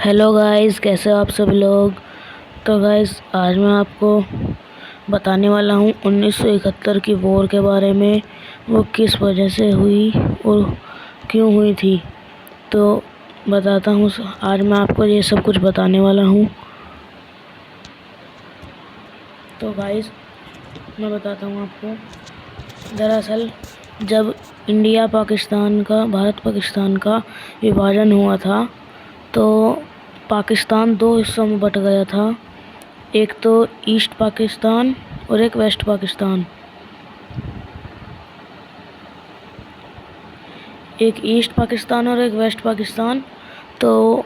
Hello guys, कैसे हो आप सभी लोग। तो गाइस, आज मैं आपको बताने वाला हूँ 1971 की वॉर के बारे में। वो किस वजह से हुई और क्यों हुई थी, तो बताता हूँ। आज मैं आपको ये सब कुछ बताने वाला हूँ। तो गाइस, मैं बताता हूँ आपको। दरअसल जब भारत पाकिस्तान का विभाजन हुआ था, तो पाकिस्तान दो हिस्सों में बट गया था। एक तो ईस्ट पाकिस्तान और एक वेस्ट पाकिस्तान। एक ईस्ट पाकिस्तान और एक वेस्ट पाकिस्तान। तो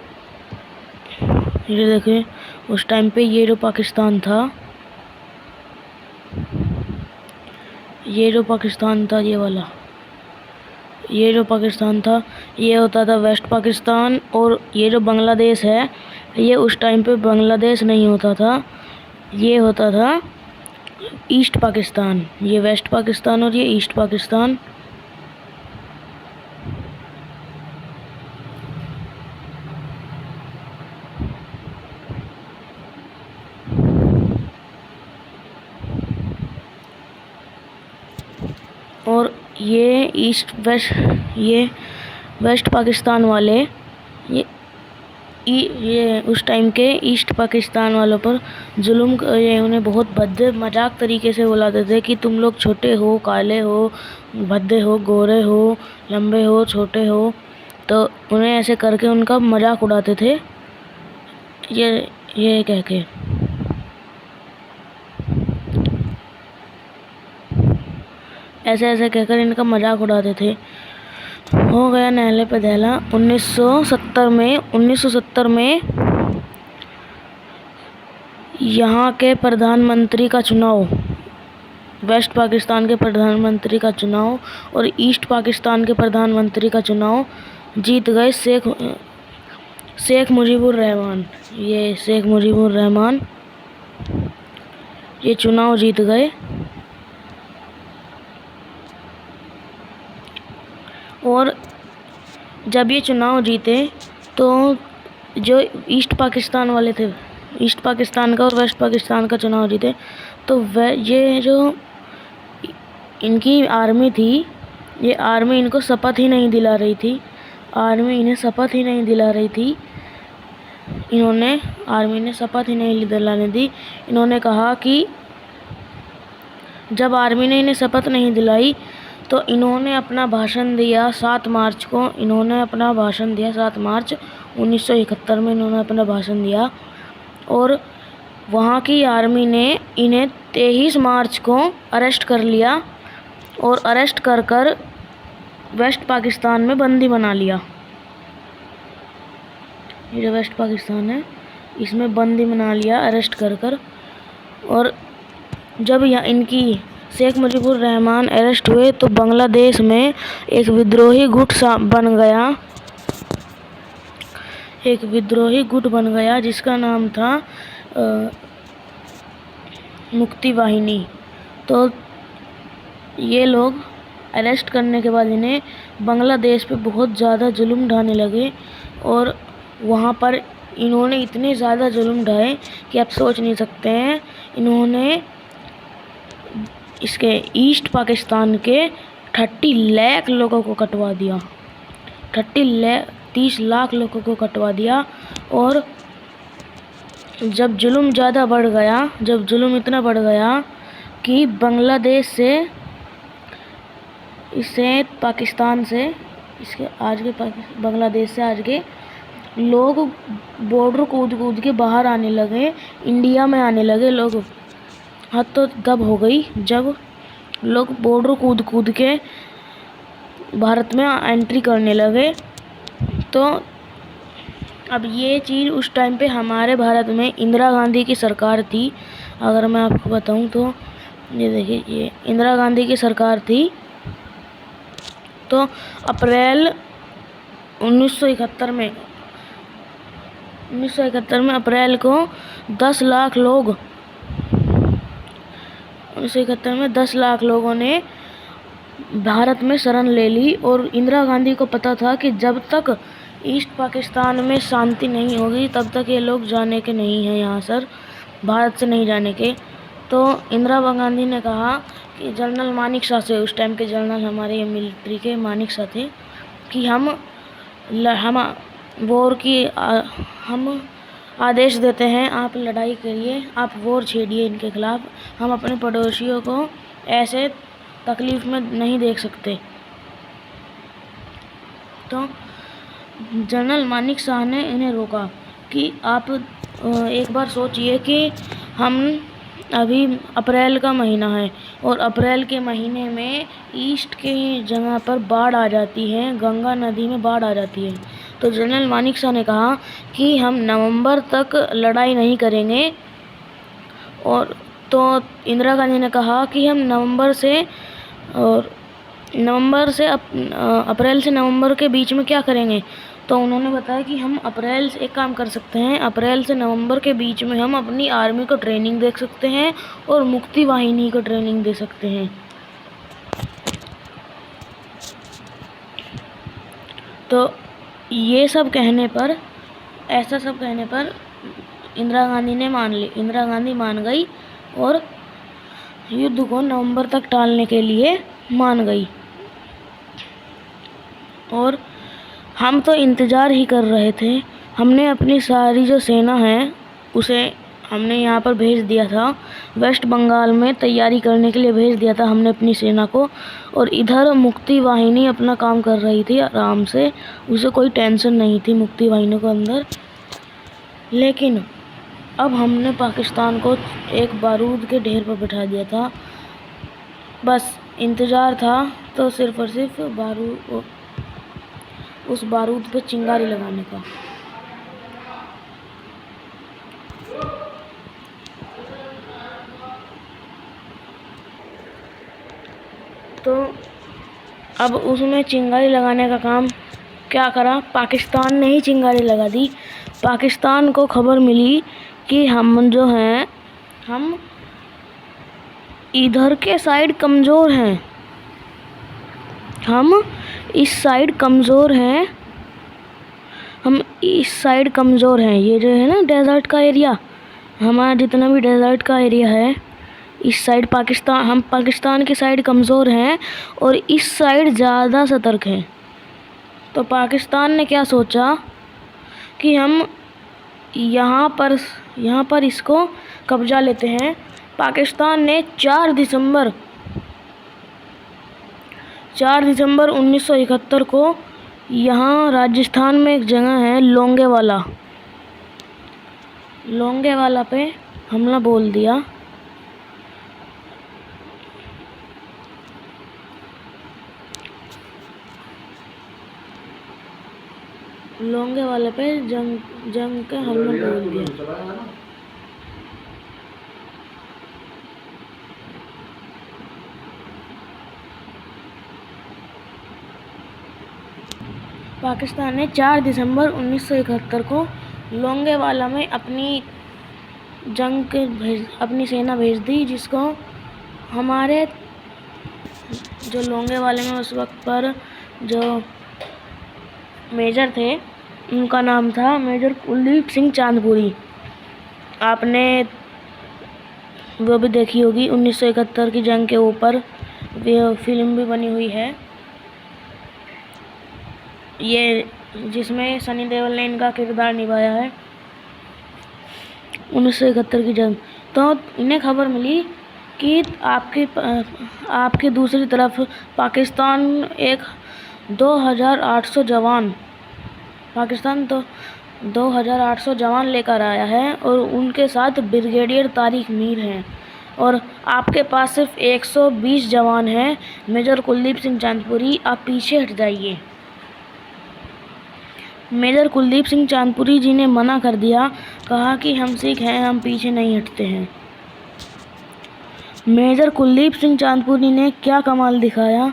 ये देखें, उस टाइम पे ये जो पाकिस्तान था, ये जो पाकिस्तान था, ये वाला, ये जो पाकिस्तान था, ये होता था वेस्ट पाकिस्तान। और ये जो बांग्लादेश है, ये उस टाइम पे बांग्लादेश नहीं होता था, ये होता था ईस्ट पाकिस्तान। ये वेस्ट पाकिस्तान और ये ईस्ट पाकिस्तान। और ये वेस्ट पाकिस्तान वाले, ये उस टाइम के ईस्ट पाकिस्तान वालों पर जुल्म, ये उन्हें बहुत भद्दे मजाक तरीके से बुलाते थे कि तुम लोग छोटे हो, काले हो, भद्दे हो, गोरे हो, लंबे हो, छोटे हो। तो उन्हें ऐसे करके उनका मजाक उड़ाते थे, ये कह के। ऐसे ऐसे कहकर इनका मजाक उड़ाते थे। हो गया नहले पे दहला 1970 में यहाँ के प्रधानमंत्री का चुनाव, वेस्ट पाकिस्तान के प्रधानमंत्री का चुनाव और ईस्ट पाकिस्तान के प्रधानमंत्री का चुनाव जीत गए शेख मुजीबुर रहमान। ये शेख मुजीबुर रहमान ये चुनाव जीत गए। और जब ये चुनाव जीते, तो जो ईस्ट पाकिस्तान वाले थे, ईस्ट पाकिस्तान का और वेस्ट पाकिस्तान का चुनाव जीते, तो ये जो इनकी आर्मी थी, ये आर्मी इनको शपथ ही नहीं दिला रही थी। आर्मी इन्हें शपथ ही नहीं दिला रही थी। आर्मी ने शपथ ही नहीं दिलाने दी। इन्होंने कहा कि जब आर्मी ने इन्हें शपथ नहीं दिलाई, तो इन्होंने अपना भाषण दिया 7 मार्च को। इन्होंने अपना भाषण दिया 7 मार्च 1971 में इन्होंने अपना भाषण दिया। और वहाँ की आर्मी ने इन्हें 23 मार्च को अरेस्ट कर लिया और अरेस्ट कर वेस्ट पाकिस्तान में बंदी बना लिया। ये जो वेस्ट पाकिस्तान है, इसमें बंदी बना लिया अरेस्ट कर। और जब इनकी शेख मुजीबुर रहमान अरेस्ट हुए, तो बांग्लादेश में एक विद्रोही गुट बन गया जिसका नाम था मुक्ति वाहिनी। तो ये लोग अरेस्ट करने के बाद इन्हें बांग्लादेश पे बहुत ज़्यादा जुल्म ढाने लगे। और वहाँ पर इन्होंने इतने ज़्यादा जुल्म ढाए कि आप सोच नहीं सकते हैं। इन्होंने इसके ईस्ट पाकिस्तान के 30 लाख लोगों को कटवा दिया। 30 लाख लोगों को कटवा दिया। और जब जुल्म इतना बढ़ गया कि बांग्लादेश से, बांग्लादेश से आज के लोग बॉर्डर कूद के बाहर आने लगे, इंडिया में आने लगे लोग। हद तो तब हो गई जब लोग बॉर्डर कूद के भारत में एंट्री करने लगे। तो अब ये चीज़ उस टाइम पे हमारे भारत में इंदिरा गांधी की सरकार थी। अगर मैं आपको बताऊं तो ये देखिए, ये इंदिरा गांधी की सरकार थी। तो अप्रैल 1971 में अप्रैल को 10 लाख लोग 1971 में 10 लाख लोगों ने भारत में शरण ले ली। और इंदिरा गांधी को पता था कि जब तक ईस्ट पाकिस्तान में शांति नहीं होगी तब तक ये लोग जाने के नहीं हैं यहाँ सर, भारत से नहीं जाने के। तो इंदिरा गांधी ने कहा कि जनरल मानिक शाह से, उस टाइम के जनरल हमारे मिलिट्री के मानिक शाह थे, कि हम वॉर की हम आदेश देते हैं, आप लड़ाई करिए, आप वॉर छेड़िए इनके खिलाफ, हम अपने पड़ोसियों को ऐसे तकलीफ़ में नहीं देख सकते। तो जनरल मानिक शाह ने इन्हें रोका कि आप एक बार सोचिए कि हम अभी अप्रैल का महीना है और अप्रैल के महीने में ईस्ट की जगह पर बाढ़ आ जाती है, गंगा नदी में बाढ़ आ जाती है। तो जनरल मानिक शाह ने कहा कि हम नवंबर तक लड़ाई नहीं करेंगे। और तो इंदिरा गांधी ने कहा कि हम अप्रैल से नवंबर के बीच में क्या करेंगे। तो उन्होंने बताया कि हम एक काम कर सकते हैं, अप्रैल से नवंबर के बीच में हम अपनी आर्मी को ट्रेनिंग दे सकते हैं और मुक्ति वाहिनी को ट्रेनिंग दे सकते हैं। तो ये सब कहने पर, ऐसा सब कहने पर इंदिरा गांधी ने मान ली। इंदिरा गांधी मान गई और युद्ध को नवंबर तक टालने के लिए मान गई। और हम तो इंतज़ार ही कर रहे थे। हमने अपनी सारी जो सेना है उसे हमने यहाँ पर भेज दिया था, वेस्ट बंगाल में तैयारी करने के लिए भेज दिया था हमने अपनी सेना को। और इधर मुक्ति वाहिनी अपना काम कर रही थी आराम से, उसे कोई टेंशन नहीं थी मुक्ति वाहिनी को अंदर। लेकिन अब हमने पाकिस्तान को एक बारूद के ढेर पर बिठा दिया था, बस इंतज़ार था तो सिर्फ़ और सिर्फ उस बारूद पे चिंगारी लगाने का। तो अब उसमें चिंगारी लगाने का काम क्या करा, पाकिस्तान ने ही चिंगारी लगा दी। पाकिस्तान को खबर मिली कि हम जो हैं, हम इधर के साइड कमज़ोर हैं, हम इस साइड कमज़ोर हैं, हम इस साइड कमज़ोर हैं। ये जो है ना डेजर्ट का एरिया, हमारा जितना भी डेजर्ट का एरिया है, इस साइड हम पाकिस्तान की साइड कमज़ोर हैं और इस साइड ज़्यादा सतर्क हैं। तो पाकिस्तान ने क्या सोचा कि हम यहाँ पर इसको कब्जा लेते हैं। पाकिस्तान ने 4 दिसंबर 1971 को यहाँ राजस्थान में एक जगह है लोंगेवाला पे हमला बोल दिया। लोंगेवाला पे जंग का हमला बोल दिया। पाकिस्तान ने 4 दिसंबर 1971 को लोंगेवाला में अपनी सेना भेज दी, जिसको हमारे जो लोंगेवाले में उस वक्त पर जो मेजर थे उनका नाम था मेजर कुलदीप सिंह चांदपुरी। आपने वो भी देखी होगी 1971 की जंग के ऊपर फिल्म भी बनी हुई है, ये जिसमें सनी देओल ने इनका किरदार निभाया है 1971 की जंग। तो इन्हें खबर मिली कि आपके दूसरी तरफ पाकिस्तान 2800 जवान लेकर आया है और उनके साथ ब्रिगेडियर तारिक मीर हैं, और आपके पास सिर्फ 120 जवान हैं। मेजर कुलदीप सिंह चांदपुरी, आप पीछे हट जाइए। मेजर कुलदीप सिंह चांदपुरी जी ने मना कर दिया, कहा कि हम सिख हैं, हम पीछे नहीं हटते हैं। मेजर कुलदीप सिंह चांदपुरी ने क्या कमाल दिखाया,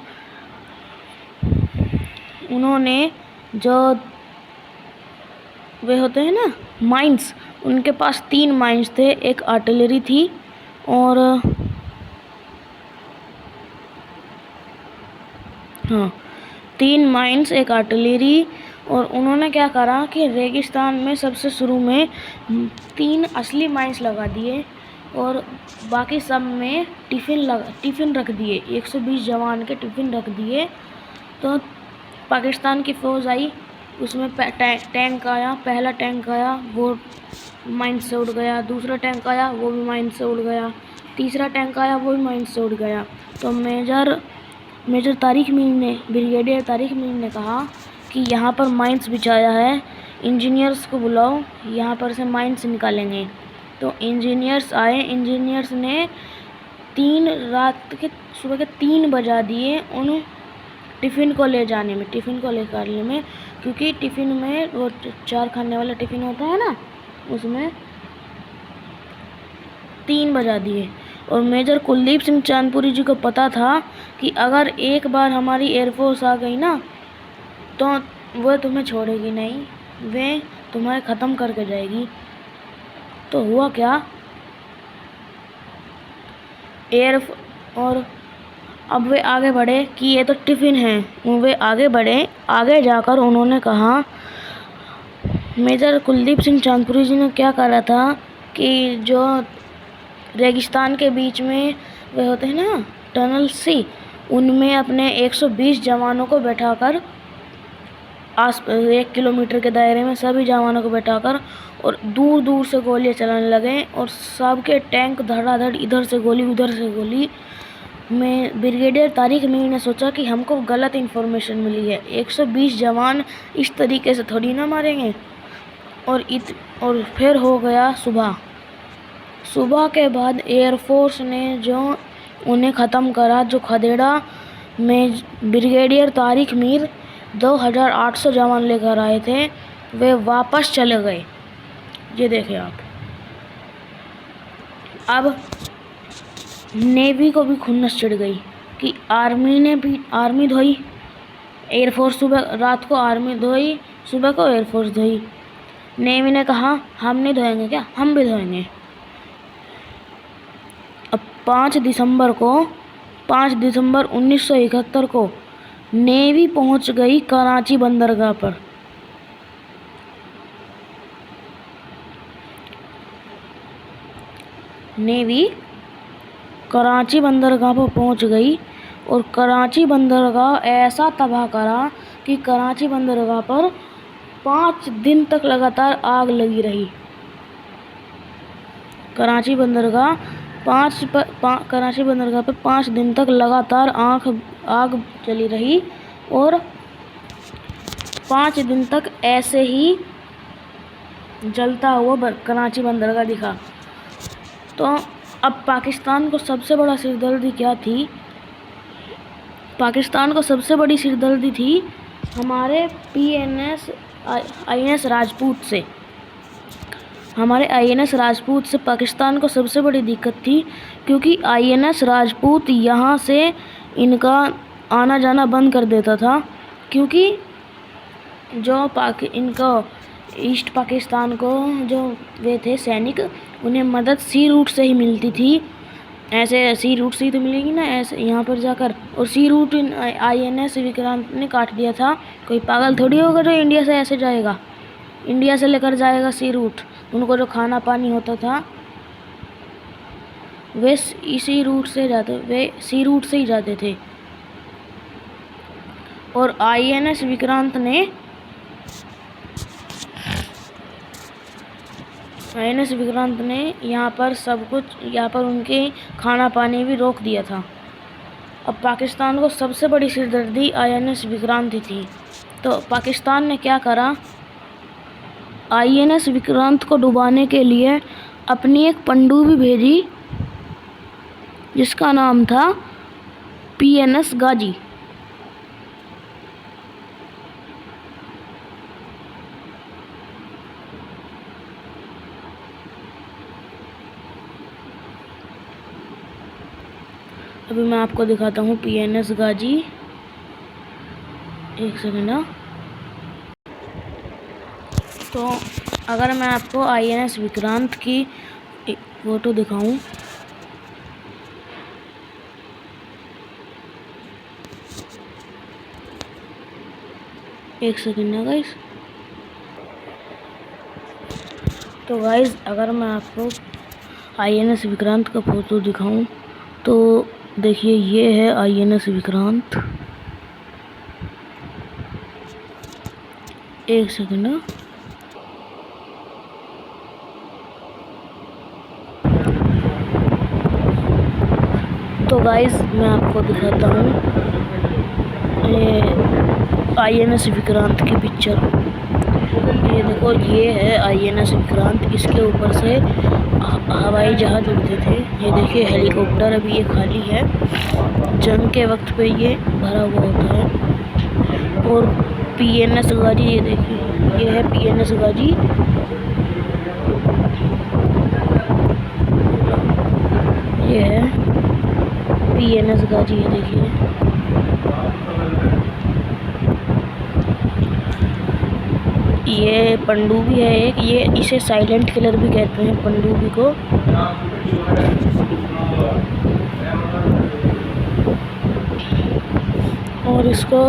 उन्होंने जो वे होते हैं ना माइंस, उनके पास 3 माइंस थे, एक आर्टिलरी थी और 3 माइंस, एक आर्टिलरी और उन्होंने क्या करा कि रेगिस्तान में सबसे शुरू में 3 असली माइंस लगा दिए और बाकी सब में टिफ़िन रख दिए। 120 जवान के टिफ़िन रख दिए। तो पाकिस्तान की फ़ौज आई, उसमें टैंक आया। पहला टैंक आया, वो माइन से उड़ गया। दूसरा टैंक आया, वो भी माइन से उड़ गया। तीसरा टैंक आया, वो भी माइन से उड़ गया। तो ब्रिगेडियर तारिक मीर ने कहा कि यहाँ पर माइंस बिछाया है, इंजीनियर्स को बुलाओ, यहाँ पर से माइंस निकालेंगे। तो इंजीनियर्स आए। इंजीनियर्स ने सुबह के 3 बजा दिए उन टिफ़िन को ले जाने में, क्योंकि टिफ़िन में वो 4 खाने वाला टिफ़िन होता है ना, उसमें 3 बजा दिए। और मेजर कुलदीप सिंह चांदपुरी जी को पता था कि अगर एक बार हमारी एयरफोर्स आ गई ना तो वह तुम्हें छोड़ेगी नहीं, वे तुम्हें ख़त्म करके जाएगी। तो हुआ क्या, और अब वे आगे बढ़े कि ये तो टिफ़िन है। वे आगे बढ़े। आगे जाकर उन्होंने कहा, मेजर कुलदीप सिंह चांदपुरी जी ने क्या करा था कि जो रेगिस्तान के बीच में वे होते हैं ना टनल सी, उनमें अपने 120 जवानों को बैठाकर 1 किलोमीटर के दायरे में सभी जवानों को बैठाकर और दूर दूर से गोलियां चलाने लगे और सबके टैंक धड़ाधड़, इधर से गोली उधर से गोली। में ब्रिगेडियर तारिक मीर ने सोचा कि हमको गलत इन्फॉर्मेशन मिली है, 120 जवान इस तरीके से थोड़ी ना मारेंगे। और फिर हो गया सुबह के बाद एयरफोर्स ने जो उन्हें ख़त्म करा, जो खदेड़ा में ब्रिगेडियर तारिक मीर 2800 जवान लेकर आए थे, वे वापस चले गए। ये देखें आप। अब नेवी को भी खुन्नस चिढ़ गई कि आर्मी धोई, एयरफोर्स रात को आर्मी धोई, सुबह को एयरफोर्स धोई। नेवी ने कहा, हम नहीं धोएंगे क्या, हम भी धोएंगे। अब 5 दिसंबर 1971 को नेवी पहुंच गई कराची बंदरगाह पर। नेवी कराची बंदरगाह पर पहुंच गई और कराची बंदरगाह ऐसा तबाह करा कि कराची बंदरगाह पर 5 दिन तक लगातार आग लगी रही। कराची बंदरगाह पर 5 दिन तक लगातार आग चली रही और 5 दिन तक ऐसे ही जलता हुआ कराची बंदरगाह दिखा। तो अब पाकिस्तान को सबसे बड़ा सिरदर्दी क्या थी? पाकिस्तान को सबसे बड़ी सिरदर्दी थी हमारे INS राजपूत से। हमारे INS राजपूत से पाकिस्तान को सबसे बड़ी दिक्कत थी, क्योंकि INS राजपूत यहाँ से इनका आना जाना बंद कर देता था, क्योंकि जो इनका ईस्ट पाकिस्तान को जो वे थे सैनिक, उन्हें मदद सी रूट से ही मिलती थी। ऐसे सी रूट से ही तो मिलेगी ना, ऐसे यहाँ पर जाकर। और सी रूट INS विक्रांत ने काट दिया था। कोई पागल थोड़ी होगा जो इंडिया से ऐसे जाएगा, इंडिया से लेकर जाएगा सी रूट। उनको जो खाना पानी होता था वे इसी रूट से सी रूट से ही जाते थे। और INS विक्रांत ने यहाँ पर सब कुछ, यहाँ पर उनके खाना पानी भी रोक दिया था। अब पाकिस्तान को सबसे बड़ी सिरदर्दी INS विक्रांत ही थी। तो पाकिस्तान ने क्या करा, INS विक्रांत को डुबाने के लिए अपनी एक पनडुब्बी भेजी जिसका नाम था PNS गाजी। अभी मैं आपको दिखाता हूँ PNS गाजी। एक सेकंड ना। तो अगर मैं आपको INS विक्रांत की एक फ़ोटो दिखाऊं, एक सेकेंड ना गाइस। तो गाइस अगर मैं आपको INS विक्रांत का फ़ोटो दिखाऊं तो देखिए ये है INS विक्रांत। एक सेकेंड ना। तो गाइस मैं आपको दिखाता हूँ INS विक्रांत की पिक्चर। ये देखो, ये है INS विक्रांत। इसके ऊपर से हवाई जहाज उड़ते थे। ये देखिए हेलीकॉप्टर, अभी ये खाली है। जंग के वक्त पे ये भरा हुआ होता है। और PNS गाजी, ये देखिए, ये है PNS गाजी। ये है PNS गाजी, ये देखिए। ये पनडुब्बी है एक, ये इसे साइलेंट किलर भी कहते हैं पनडुब्बी को। और इसको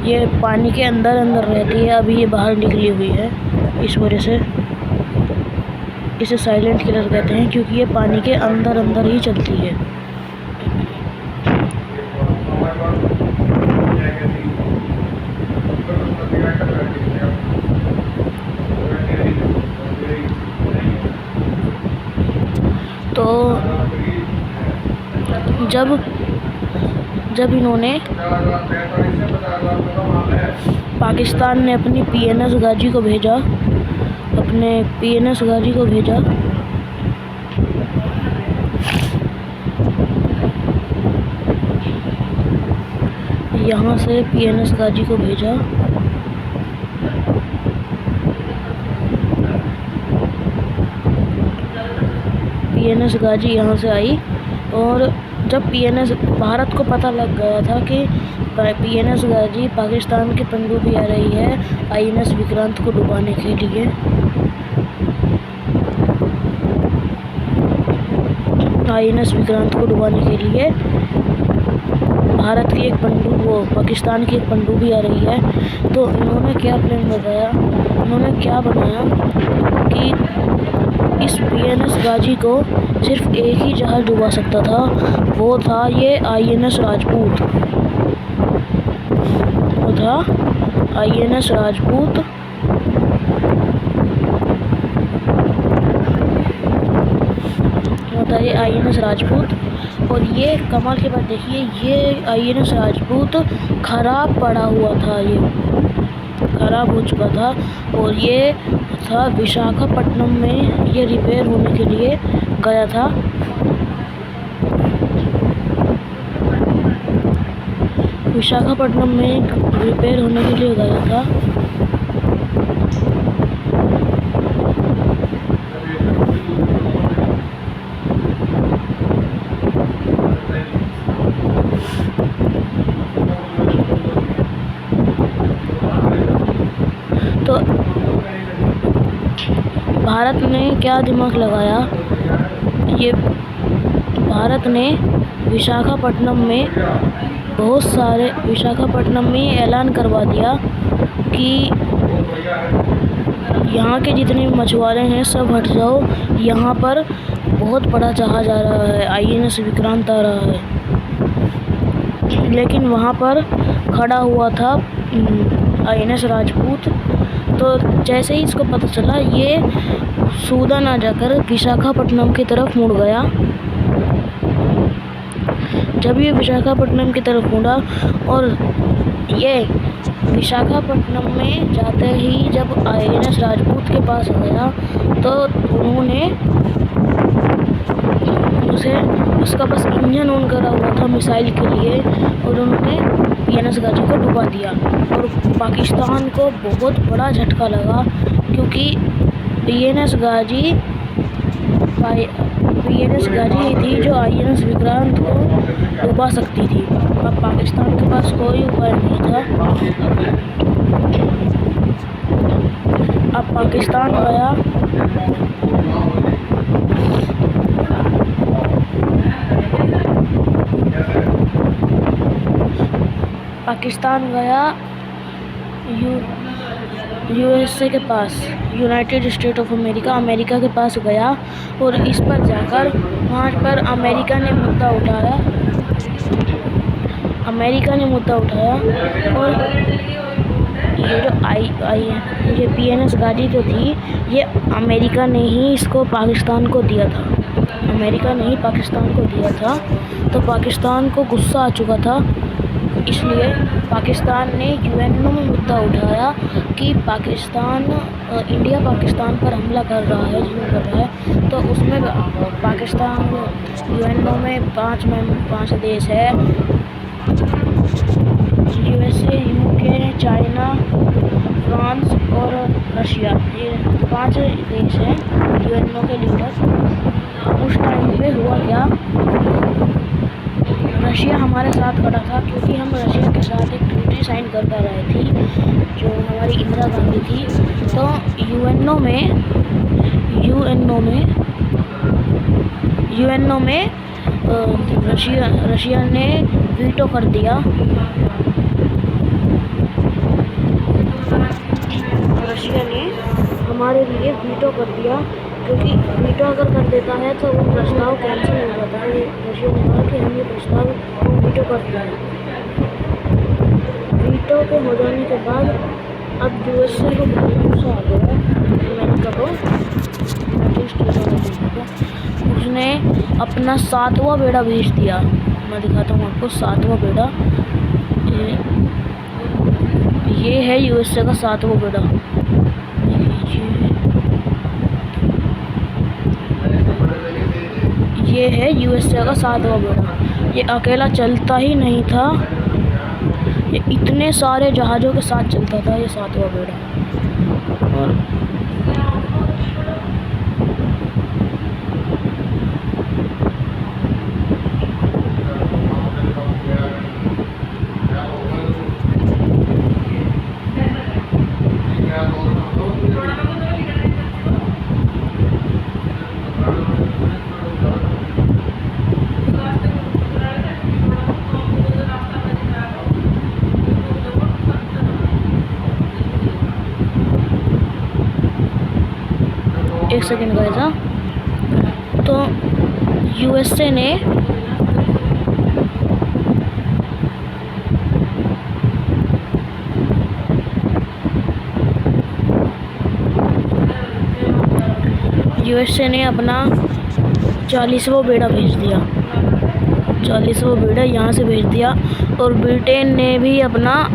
ये पानी के अंदर अंदर रहती है, अभी ये बाहर निकली हुई है। इस वजह से इसे साइलेंट किलर कहते हैं, क्योंकि ये पानी के अंदर अंदर ही चलती है। तो जब इन्होंने पाकिस्तान ने अपनी PNS गाजी को भेजा, यहाँ से PNS गाजी को भेजा। PNS गाजी यहाँ से आई, और जब PNS भारत को पता लग गया था कि PNS गाजी पाकिस्तान की पनडुब्बी आ रही है INS विक्रांत को डुबाने के लिए। INS विक्रांत को डुबाने के लिए भारत की एक पाकिस्तान की एक पनडुब्बी आ रही है। तो इन्होंने क्या प्लान बनाया, इन्होंने क्या बनाया कि इस PNS गाजी को सिर्फ एक ही जहाज डुबा सकता था, वो था ये INS राजपूत। वो था INS राजपूत। होता है INS राजपूत। और ये कमाल की बात देखिए, ये INS राजपूत खराब पड़ा हुआ था, ये खराब हो चुका था। और ये था विशाखापट्टनम में, ये रिपेयर होने के लिए गया था। विशाखापट्टनम में रिपेयर होने के लिए गया था। तो भारत ने क्या दिमाग लगाया, ये भारत ने विशाखापट्टनम में ऐलान करवा दिया कि यहाँ के जितने मछुआरे हैं सब हट जाओ, यहाँ पर बहुत बड़ा जहाज आ रहा है, INS विक्रांत आ रहा है। लेकिन वहाँ पर खड़ा हुआ था INS राजपूत। तो जैसे ही इसको पता चला, ये सूदन आ जाकर विशाखापट्टनम की तरफ मुड़ गया। जब ये विशाखापट्टनम की तरफ मुड़ा, और ये विशाखापट्टनम में जाते ही जब INS राजपूत के पास गया, तो उन्होंने उसका बस इंजन ऑन करा हुआ था मिसाइल के लिए, और उन्होंने PNS गाजी को डुबा दिया। और पाकिस्तान को बहुत बड़ा झटका लगा, क्योंकि PNS गाजी ही थी जो INS विक्रांत को डुबा सकती थी। अब पाकिस्तान के पास कोई उपाय नहीं था। अब पाकिस्तान गया यूएसए के पास, United State of America, America के पास गया और इस पर जाकर वहाँ पर अमेरिका ने मुद्दा उठाया और ये जो ये PNS गाजी जो थी, ये अमेरिका ने ही इसको पाकिस्तान को दिया था। तो पाकिस्तान को गुस्सा आ चुका था, इसलिए पाकिस्तान ने यूएनओ में मुद्दा उठाया कि इंडिया पाकिस्तान पर हमला कर रहा है, जुल्म कर रहा है। तो उसमें पाकिस्तान यूएनओ में 5 देश है, यूएसए, यूके, चाइना, फ्रांस और रशिया। ये 5 देश हैं यूएनओ के लीडर। उस टाइम पे हुआ क्या, रशिया हमारे साथ खड़ा था क्योंकि हम रशिया के साथ एक ट्रीटी साइन करता रहे थी, जो हमारी इंदिरा गांधी थी। तो यूएनओ में रशिया ने वीटो कर दिया। रशिया ने हमारे लिए वीटो कर दिया, क्योंकि वीटो अगर कर देता है तो वो प्रस्ताव कैंसिल हो जाता है। रशिया ने कहा कि हम ये प्रस्ताव वीटो कर दिया। वीटो के हो जाने के बाद अब यूएसए को गुस्सा आ गया अमेरिका को, उसने अपना 7वां बेड़ा भेज दिया। मैं दिखाता हूँ आपको 7वां बेड़ा। ये है यूएसए का 7वां बेड़ा। ये है यूएसए का 7वां बेड़ा। ये अकेला चलता ही नहीं था, ये इतने सारे जहाज़ों के साथ चलता था ये 7वां बेड़ा। और एक सेकेंड गया था। तो यूएसए ने अपना 40वां बेड़ा भेज दिया। 40वां बेड़ा यहाँ से भेज दिया। और ब्रिटेन ने भी अपना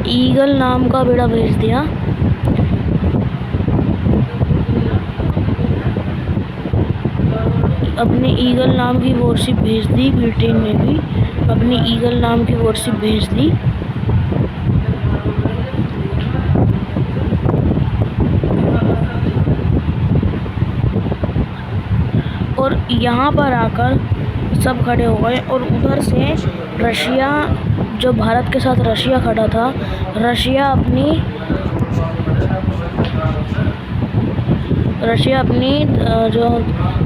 ईगल नाम का बेड़ा भेज दिया। अपनी ईगल नाम की वॉरशिप भेज दी। ब्रिटेन ने भी अपनी ईगल नाम की वॉरशिप भेज दी। और यहाँ पर आकर सब खड़े हो गए। और उधर से रशिया, जो भारत के साथ रशिया खड़ा था, रशिया अपनी जो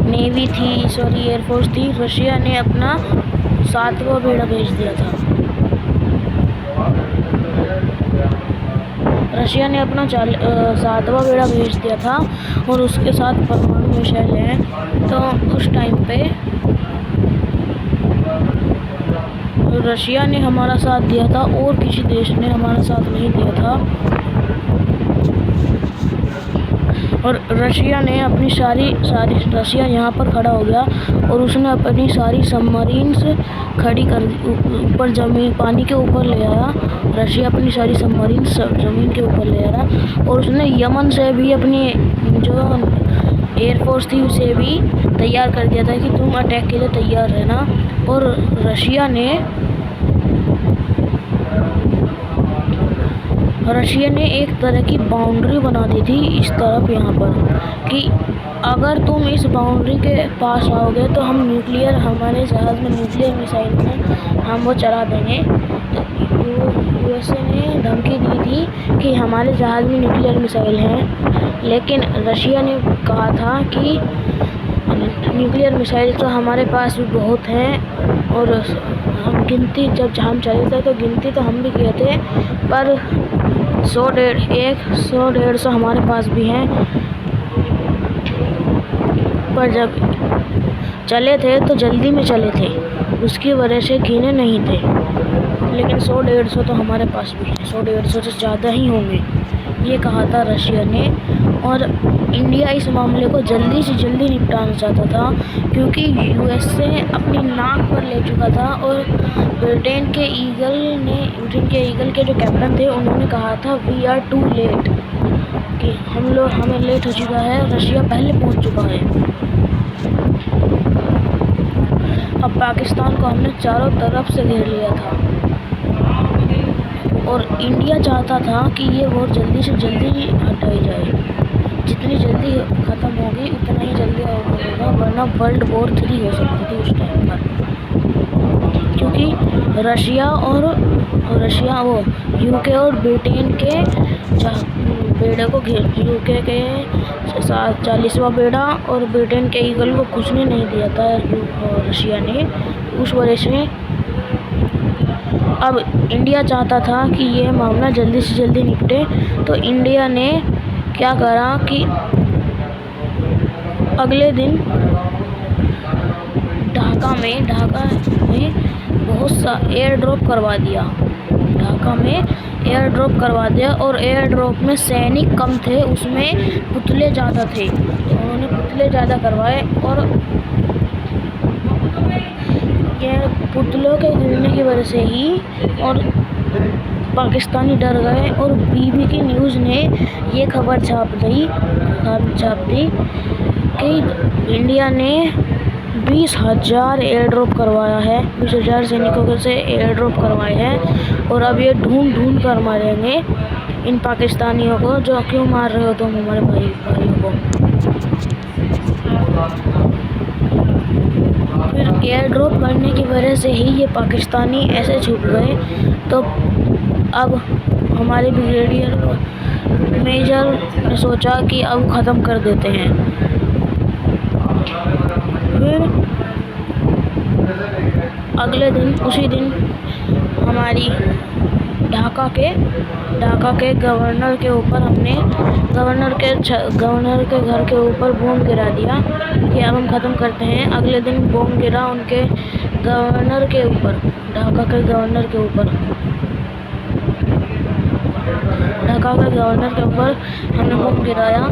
नेवी थी, एयरफोर्स थी, रशिया ने अपना 7वां बेड़ा भेज दिया था। रशिया ने अपना 7वां बेड़ा भेज दिया था और उसके साथ परमाणु मिसाइल हैं। तो उस टाइम पे रशिया ने हमारा साथ दिया था और किसी देश ने हमारा साथ नहीं दिया था। और रशिया ने अपनी सारी रशिया यहाँ पर खड़ा हो गया और उसने अपनी सारी सबमरीन्स खड़ी कर ऊपर ज़मीन, पानी के ऊपर ले आया। रशिया अपनी सारी सबमरीन्स ज़मीन के ऊपर ले आया। और उसने यमन से भी अपनी जो एयरफोर्स थी उसे भी तैयार कर दिया था कि तुम अटैक के लिए तैयार रहना। और रशिया ने एक तरह की बाउंड्री बना दी थी इस तरफ यहाँ पर, कि अगर तुम इस बाउंड्री के पास आओगे तो हम हमारे जहाज़ में न्यूक्लियर मिसाइल में हम वो चला देंगे। तो यूएसए ने धमकी दी थी कि हमारे जहाज़ में न्यूक्लियर मिसाइल हैं, लेकिन रशिया ने कहा था कि न्यूक्लियर मिसाइल तो हमारे पास भी बहुत हैं और हम गिनती जब हम चले थे तो गिनती तो हम भी किए थे, पर 100-150 हमारे पास भी हैं, पर जब चले थे तो जल्दी में चले थे, उसकी वजह से गिने नहीं थे। लेकिन 100-150 तो हमारे पास भी है, 100-150 से ज़्यादा ही होंगे, ये कहा था रशिया ने। और इंडिया इस मामले को जल्दी से जल्दी निपटाना चाहता था, क्योंकि यूएसए अपनी नाक पर ले चुका था। और ब्रिटेन के ईगल के जो कैप्टन थे उन्होंने कहा था वी आर टू लेट, कि हमें लेट हो चुका है, रशिया पहले पहुंच चुका है। अब पाकिस्तान को हमने चारों तरफ से घेर लिया था, और इंडिया चाहता था कि ये वॉर जल्दी से जल्दी हटाई जाए। जितनी जल्दी ख़त्म होगी उतना ही जल्दी होगा, वरना वर्ल्ड वॉर 3 हो सकती थी उस टाइम पर, क्योंकि रशिया वो यूके और ब्रिटेन के बेड़े को यूके के 40वां बेड़ा और ब्रिटेन के ईगल को कुछ ने नहीं दिया था रशिया ने। उस वजह से अब इंडिया चाहता था कि ये मामला जल्दी से जल्दी निपटे, तो इंडिया ने क्या करा कि अगले दिन ढाका में बहुत सा एयर ड्रॉप करवा दिया। ढाका में एयर ड्रॉप करवा दिया, और एयर ड्रॉप में सैनिक कम थे, उसमें पुतले ज़्यादा थे, तो उन्होंने पुतले ज़्यादा करवाए। और ये पुतलों के गिरने की वजह से ही और पाकिस्तानी डर गए, और बीबीसी न्यूज़ ने ये खबर छाप दी कि इंडिया ने 20,000 एयर ड्रॉप करवाया है, 20,000 सैनिकों से एयर ड्रॉप करवाए हैं। और अब ये ढूंढ कर मारेंगे इन पाकिस्तानियों को, जो क्यों मार रहे हो तुम हमारे भाइयों को। फिर एयर ड्रॉप करने की वजह से ही ये पाकिस्तानी ऐसे छुप गए। तो अब हमारे ब्रिगेडियर मेजर ने सोचा कि अब ख़त्म कर देते हैं। फिर अगले दिन उसी दिन हमारी ढाका के गवर्नर के ऊपर हमने गवर्नर के घर के ऊपर बम गिरा दिया कि अब हम ख़त्म करते हैं। अगले दिन बम गिरा उनके गवर्नर के ऊपर, ढाका के गवर्नर के ऊपर हमने बम गिराया।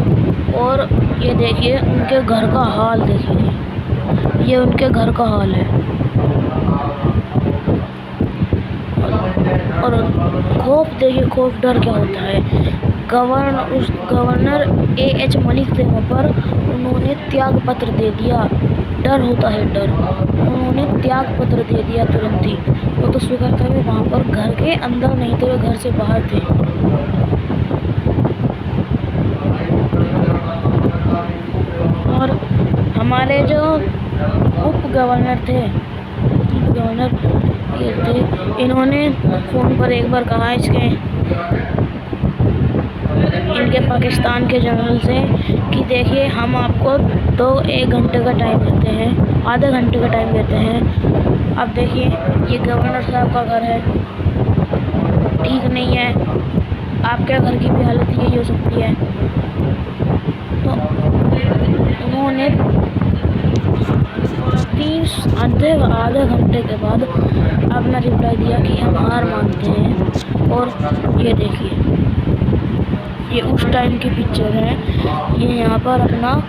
और ये देखिए उनके घर का हाल, देखिए ये उनके घर का हाल है। और खौफ देखिए, खौफ डर क्या होता है। Governor A.H. मलिक थे वहाँ पर, उन्होंने त्याग पत्र दे दिया। डर होता है, डर। उन्होंने त्याग पत्र दे दिया तुरंत ही। वो तो स्वीकार करे वहाँ पर, घर के अंदर नहीं थे, वे घर से बाहर थे। और हमारे जो उप गवर्नर थे, इन्होंने फ़ोन पर एक बार कहा इनके पाकिस्तान के जनरल से कि देखिए हम आपको 1 घंटे का टाइम देते हैं, आधे घंटे का टाइम देते हैं। अब देखिए ये गवर्नर साहब का घर है, ठीक नहीं है, आपके घर की भी हालत यही हो सकती है। तो उन्होंने आधे घंटे के बाद अपना रिप्लाई दिया कि हम हार मानते हैं। और ये देखिए ये उस टाइम की पिक्चर है, ये यहाँ पर अपना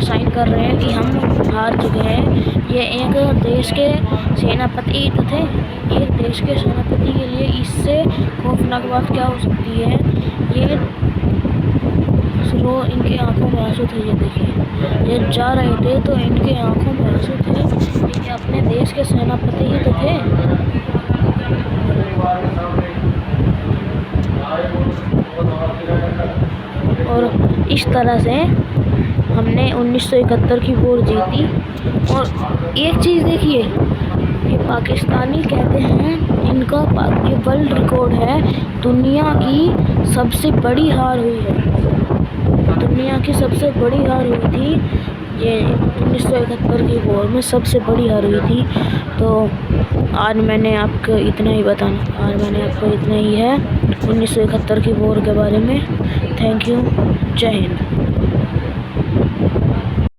साइन कर रहे हैं कि हम हार चुके हैं। ये एक देश के सेनापति थे, एक देश के सेनापति के लिए इससे खौफनाक बात क्या हो सकती है। ये इनके आंखों में आंसू थे, ये देखिए ये जा रहे थे तो इनके आंखों में आंसू थे। ये अपने देश के सेनापति ही तो थे। और इस तरह से हमने 1971 की वॉर जीती। और एक चीज़ देखिए, ये पाकिस्तानी कहते हैं इनका ये वर्ल्ड रिकॉर्ड है, दुनिया की सबसे बड़ी हार हुई है। दुनिया की सबसे बड़ी हार हुई थी ये 1971 की वॉर में सबसे बड़ी हार हुई थी। तो आज मैंने आपको इतना ही है 1971 की वॉर के बारे में। Thank you. जय हिंद।